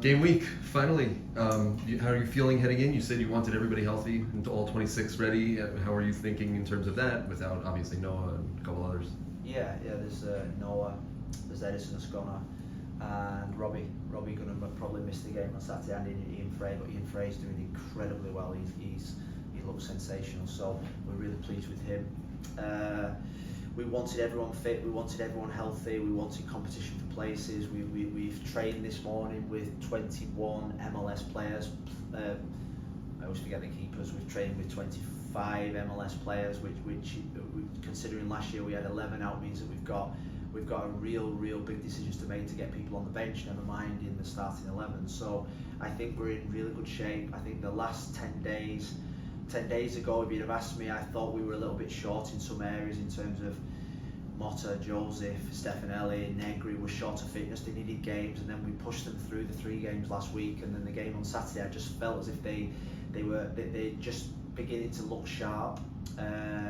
Game week, finally. How are you feeling heading in? You said you wanted everybody healthy and all 26 ready. How are you thinking in terms of that, without obviously Noah and a couple others? Yeah. There's Noah, there's Edison Ascona, and Robbie. Robbie gonna probably miss the game on Saturday, and Ian Frey. But Ian Frey's doing incredibly well. He looks sensational. So we're really pleased with him. We wanted everyone fit, we wanted everyone healthy, we wanted competition for places. We've trained this morning with 21 MLS players. I always forget the keepers. We've trained with 25 MLS players, which considering last year we had 11 out, means that we've got a real big decisions to make to get people on the bench, never mind in the starting 11. So I think we're in really good shape. I think the last 10 days ago, if you'd have asked me, I thought we were a little bit short in some areas in terms of Motta, Joseph, Stefanelli, Negri were short of fitness. They needed games, and then we pushed them through the 3 games last week, and then the game on Saturday, I just felt as if they just beginning to look sharp.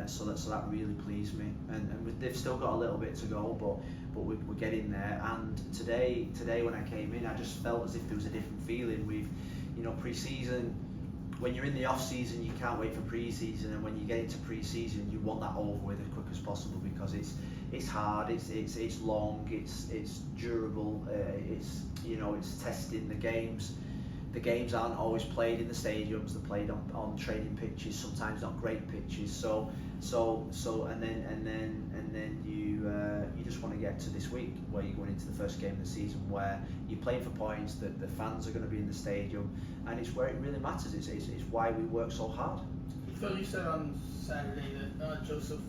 So that really pleased me, and they've still got a little bit to go, but we're getting there. And today when I came in, I just felt as if there was a different feeling. Pre-season, when you're in the off season, you can't wait for pre-season, and when you get into pre-season, you want that over with as quick as possible, because it's hard, it's long, it's durable, it's testing. The games aren't always played in the stadiums; they're played on training pitches, sometimes not great pitches. And then you just want to get to this week where you're going into the first game of the season, where you're playing for points, that the fans are going to be in the stadium, and it's where it really matters. It's why we work so hard. Phil, you said on Saturday that Joseph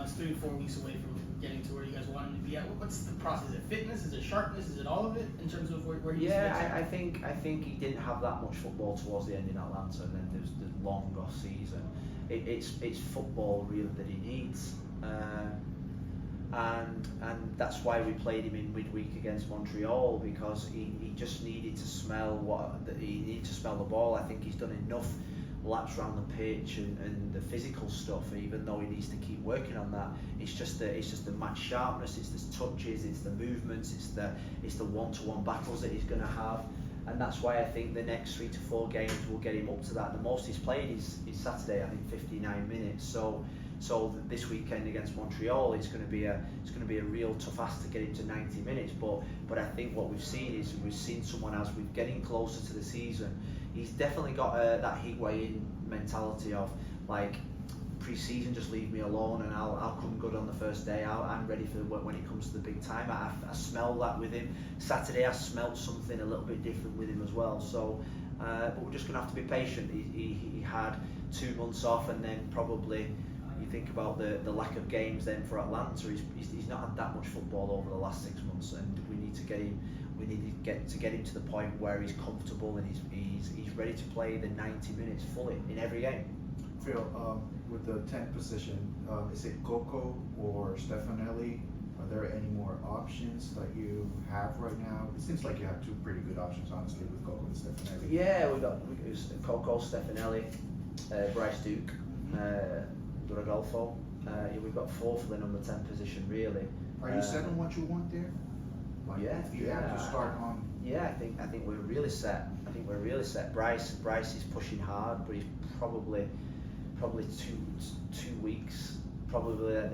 is 3 to 4 weeks away from getting to where you guys want him to be at. What's the process? Is it fitness? Is it sharpness? Is it all of it in terms of where he's? Yeah, I think he didn't have that much football towards the end in Atlanta, and then there's the long off season. It's football really that he needs, and that's why we played him in midweek against Montreal, because he just needed to smell the ball. I think he's done enough laps around the pitch and the physical stuff, even though he needs to keep working on that. It's just the match sharpness, it's the touches, it's the movements, it's the one-to-one battles that he's going to have, and that's why I think the next 3 to 4 games will get him up to that. The most he's played is Saturday, I think 59 minutes. So this weekend against Montreal, it's going to be a real tough ask to get him to 90 minutes. But I think what we've seen someone, as we're getting closer to the season, he's definitely got that Higuain mentality of like, pre-season, just leave me alone and I'll come good on the first day. I'm ready for when it comes to the big time. I smell that with him. Saturday I smelled something a little bit different with him as well. So, but we're just going to have to be patient. He had 2 months off, and then probably you think about the lack of games then for Atlanta. He's not had that much football over the last 6 months, and we need to get him to the point where he's comfortable and he's ready to play the 90 minutes fully in every game. Phil, with the 10th position, is it Coco or Stefanelli? Are there any more options that you have right now? It seems like you have 2 pretty good options, honestly, with Coco and Stefanelli. Yeah, we got Coco, Stefanelli, Bryce Duke, Rodolfo. We've got 4 for the number 10 position, really. Are you set on what you want there? Like, yeah, if you have to start on. Yeah, I think we're really set. Bryce is pushing hard, but he's probably 2 weeks. Probably the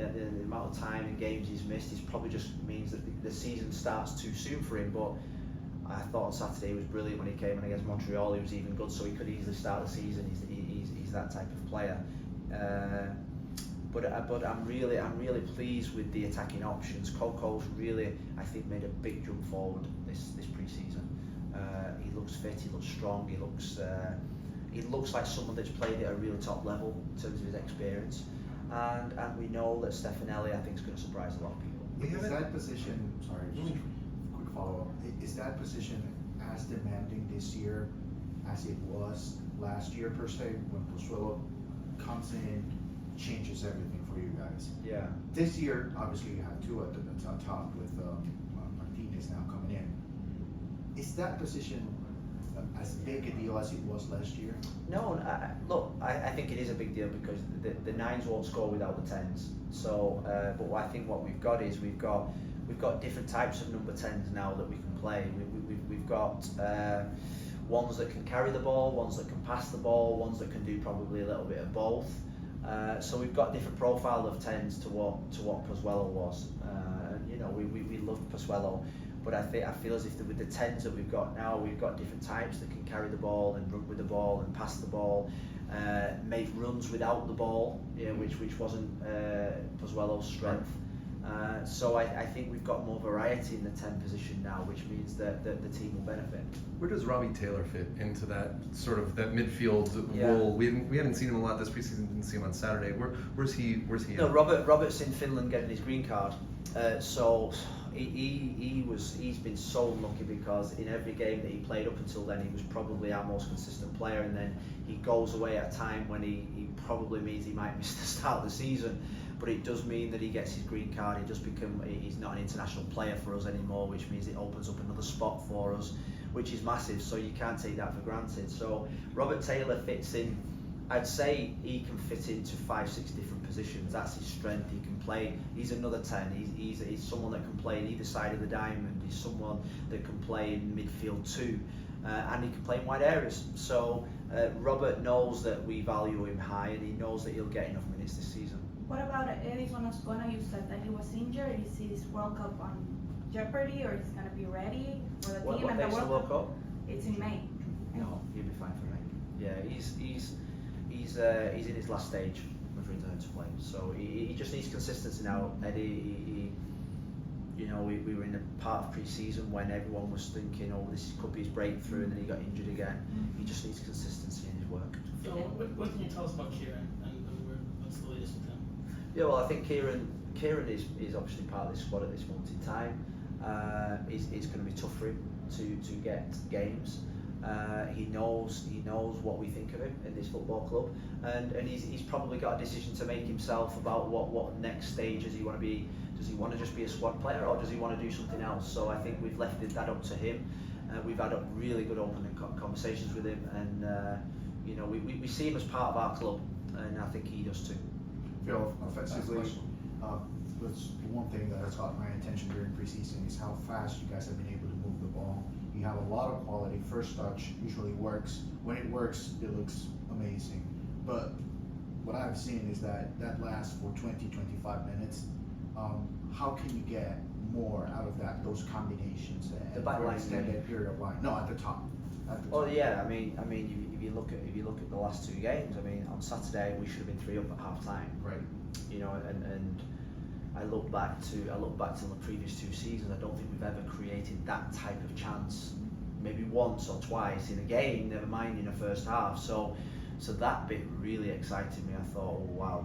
amount of time and games he's missed, it probably just means that the season starts too soon for him. But I thought on Saturday he was brilliant when he came in against Montreal. He was even good, so he could easily start the season. He's that type of player. But I'm really pleased with the attacking options. Coco's really, I think, made a big jump forward this pre-season. He looks fit, he looks strong, he looks like someone that's played at a really top level in terms of his experience. And we know that Stefanelli, I think, is going to surprise a lot of people. Is that position, sorry, just a quick follow-up, is that position as demanding this year as it was last year, per se, when Pozuelo comes in, changes everything for you guys? Yeah. This year, obviously, you have 2 at the top with Martinez now coming in. Is that position as big a deal as it was last year? No, look, I think it is a big deal, because the 9s won't score without the 10s. So, but I think what we've got is we've got different types of number 10s now that we can play. We've got ones that can carry the ball, ones that can pass the ball, ones that can do probably a little bit of both. So we've got different profile of 10s to what Pozuelo was. We love Pozuelo, but I feel as if with the 10s that we've got now, we've got different types that can carry the ball and run with the ball and pass the ball, make runs without the ball, which wasn't Pozuelo's strength. So I think we've got more variety in the 10 position now, which means that the team will benefit. Where does Robbie Taylor fit into that sort of that midfield role? We haven't seen him a lot this preseason. Didn't see him on Saturday. Where's he? No, Robert's in Finland getting his green card. So he's been so unlucky because in every game that he played up until then, he was probably our most consistent player, and then he goes away at a time when he probably means he might miss the start of the season. But it does mean that he gets his green card. He's not an international player for us anymore, which means it opens up another spot for us, which is massive. So you can't take that for granted. So Robert Taylor fits in. I'd say he can fit into 5-6 different positions. That's his strength. He can play. He's another 10. He's someone that can play in either side of the diamond. He's someone that can play in midfield too, and he can play in wide areas. So Robert knows that we value him high, and he knows that he'll get enough minutes this season. What about Edison Oscona? You said that he was injured. Is his World Cup on jeopardy, or is he going to be ready for the team? What and date's the World Cup? It's in May. No, he'll be fine for May. Yeah, he's in his last stage of return to play. So he just needs consistency now. Eddie, we were in a part of pre-season when everyone was thinking, oh, this could be his breakthrough, and then he got injured again. He just needs consistency in his work. So what can you tell us about Kieran and what's the latest with him? Yeah, well, I think Kieran is obviously part of this squad at this moment in time. It's going to be tough for him to get games. He knows what we think of him in this football club, and he's probably got a decision to make himself about what next stage does he want to be. Does he want to just be a squad player, or does he want to do something else? So I think we've left that up to him. We've had really good open conversations with him, and we see him as part of our club, and I think he does too. Phil, offensively, that's one thing that has caught my attention during preseason is how fast you guys have been able to move the ball. You have a lot of quality. First touch usually works. When it works, it looks amazing. But what I've seen is that lasts for 20-25 minutes. How can you get more out of those combinations The back for an line, extended period of line? No, at the top. Oh yeah, I mean, if you look at the last two games, I mean, on Saturday we should have been 3 up at half time. Right. And I look back to the previous 2 seasons. I don't think we've ever created that type of chance. Maybe once or twice in a game, never mind in a first half. So that bit really excited me. I thought, oh wow,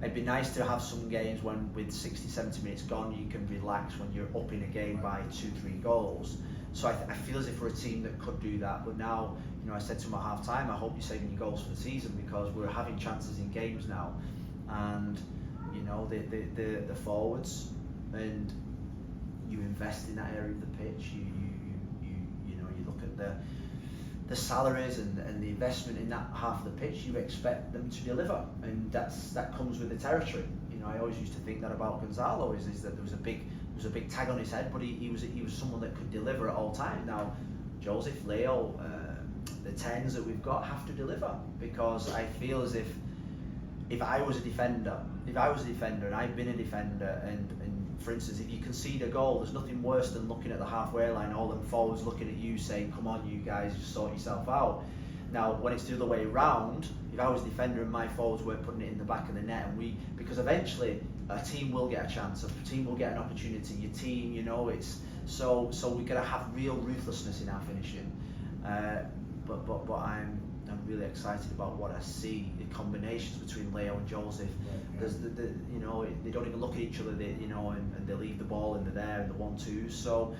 it'd be nice to have some games when with 60-70 minutes gone, you can relax when you're up in a game by 2-3 goals. So I feel as if we're a team that could do that. But now, I said to him at half time, I hope you're saving your goals for the season, because we're having chances in games now, and the forwards, and you invest in that area of the pitch. You look at the salaries and the investment in that half of the pitch. You expect them to deliver, and that comes with the territory. I always used to think that about Gonzalo is that there was a big tag on his head, but he was someone that could deliver at all times. Now, Joseph, Leo, the 10s that we've got have to deliver, because I feel as if I was a defender and I've been a defender, and for instance, if you concede a goal, there's nothing worse than looking at the halfway line, all them forwards looking at you saying, come on you guys, just sort yourself out. Now, when it's the other way around, if I was a defender and my forwards were putting it in the back of the net, because eventually a team will get a chance, a team will get an opportunity, your team, it's so we're gonna have real ruthlessness in our finishing. But I'm really excited about what I see, the combinations between Leo and Joseph. There's they don't even look at each other, and they leave the ball in there in the 1-2s. So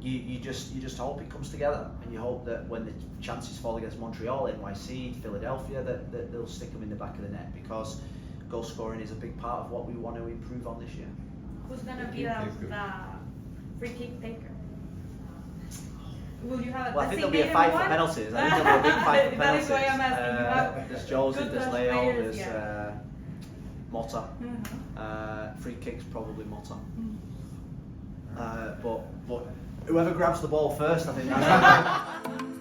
you just hope it comes together, and you hope that when the chances fall against Montreal, NYC, Philadelphia, that they'll stick them in the back of the net, because goal scoring is a big part of what we want to improve on this year. Who's gonna be the free kick taker? Will you have a Well, I think there'll be a designated fight one? for penalties. I think there'll be a big fight for That is penalties. why I'm asking. There's Joseph, Good there's Leo, players, there's Motta. Mhm. Free kicks probably Motta. Mhm. But Whoever grabs the ball first, I think that's